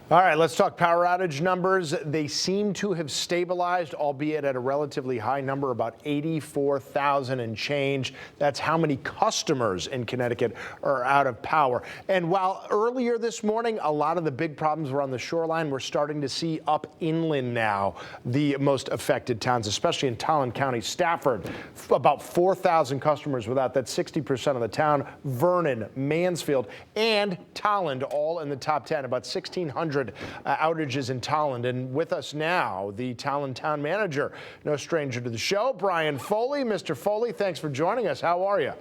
All right, let's talk power outage numbers. They seem to have stabilized, albeit at a relatively high number, about 84,000 and change. That's how many customers in Connecticut are out of power. And while earlier this morning, a lot of the big problems were on the shoreline, we're starting to see up inland now the most affected towns, especially in Tolland County, Stafford, about 4,000 customers without. That's 60% of the town. Vernon, Mansfield, and Tolland all in the top 10, about 1,600 outages in Tolland. And with us now, the Tolland town manager, no stranger to the show, Brian Foley. Mr. Foley, thanks for joining us. How are you?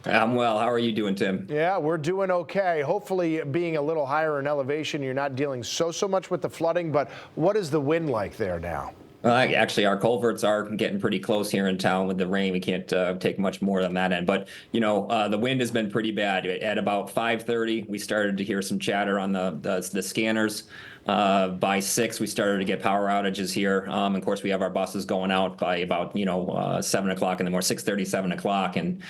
I'm well. How are you doing, Tim? Yeah, we're doing okay. Hopefully, being a little higher in elevation, you're not dealing so much with the flooding. But what is the wind like there now? Actually, our culverts are getting pretty close here in town with the rain. We can't take much more than that end. But, you know, the wind has been pretty bad. At about 5:30, we started to hear some chatter on the scanners. By 6, we started to get power outages here. Of course, we have our buses going out by about, 7 o'clock in the morning, 6:30, 7 o'clock. And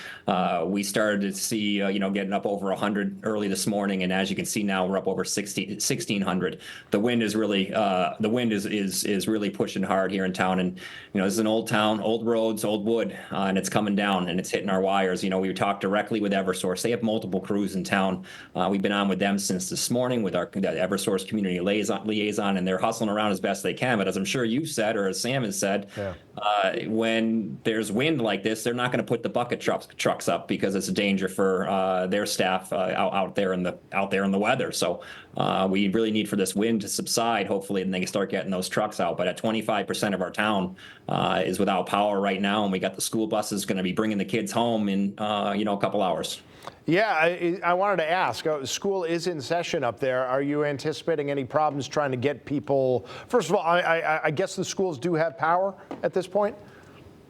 we started to see, getting up over 100 early this morning. And as you can see now, we're up over 1,600. The wind is really, is really pushing hard here in town. And, this is an old town, old roads, old wood, and it's coming down and it's hitting our wires. We talked directly with Eversource. They have multiple crews in town. We've been on with them since this morning with our Eversource community liaison, and they're hustling around as best they can. But as I'm sure you've said, or as Sam has said, when there's wind like this, they're not going to put the bucket trucks up because it's a danger for their staff out there in the weather. So we really need for this wind to subside, hopefully, and they can start getting those trucks out. But at 25% of our town is without power right now, and we got the school buses going to be bringing the kids home in a couple hours. Yeah, I wanted to ask, school is in session up there. Are you anticipating any problems trying to get people? First of all, I guess the schools do have power at this point?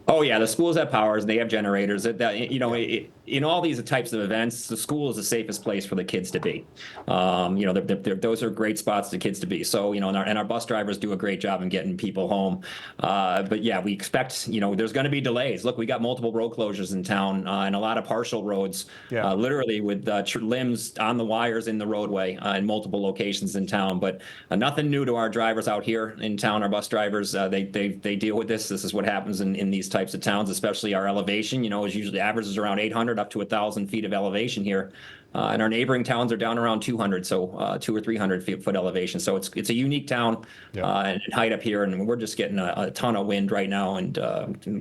Oh, yeah, the schools have powers. They have generators. In all these types of events, the school is the safest place for the kids to be. Those are great spots for kids to be. So, and our bus drivers do a great job in getting people home. But yeah, we expect, there's going to be delays. Look, we got multiple road closures in town and a lot of partial roads, literally with limbs on the wires in the roadway in multiple locations in town. But nothing new to our drivers out here in town. Our bus drivers, they deal with this. This is what happens in these types of towns, especially our elevation, is usually averages around 800 up to 1,000 feet of elevation here. And our neighboring towns are down around 200, so 200 or 300 foot elevation. So it's a unique town and height up here, and we're just getting a ton of wind right now and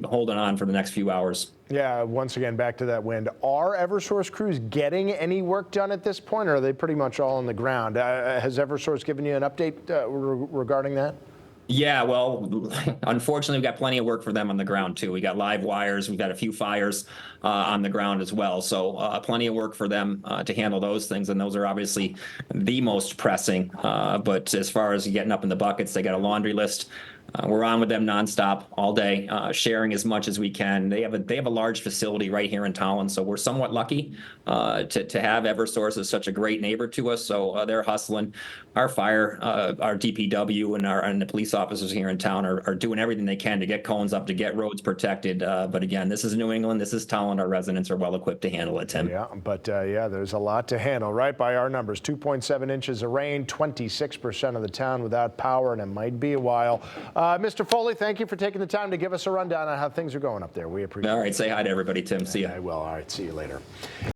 holding on for the next few hours. Yeah, once again, back to that wind. Are Eversource crews getting any work done at this point, or are they pretty much all on the ground? Has Eversource given you an update regarding that? Yeah, well, unfortunately, we've got plenty of work for them on the ground, too. We got live wires. We've got a few fires on the ground as well. So plenty of work for them to handle those things. And those are obviously the most pressing. But as far as getting up in the buckets, they got a laundry list. We're on with them nonstop all day, sharing as much as we can. They have a large facility right here in Tolland, so we're somewhat lucky to have Eversource as such a great neighbor to us. So they're hustling. Our fire, our DPW, and the police officers here in town are doing everything they can to get cones up, to get roads protected. But again, this is New England. This is Tolland. Our residents are well equipped to handle it, Tim. Yeah, but there's a lot to handle, right? By our numbers, 2.7 inches of rain, 26% of the town without power, and it might be a while. Mr. Foley, thank you for taking the time to give us a rundown on how things are going up there. We appreciate it. All right, say hi to everybody, Tim. See you. I will. All right, see you later.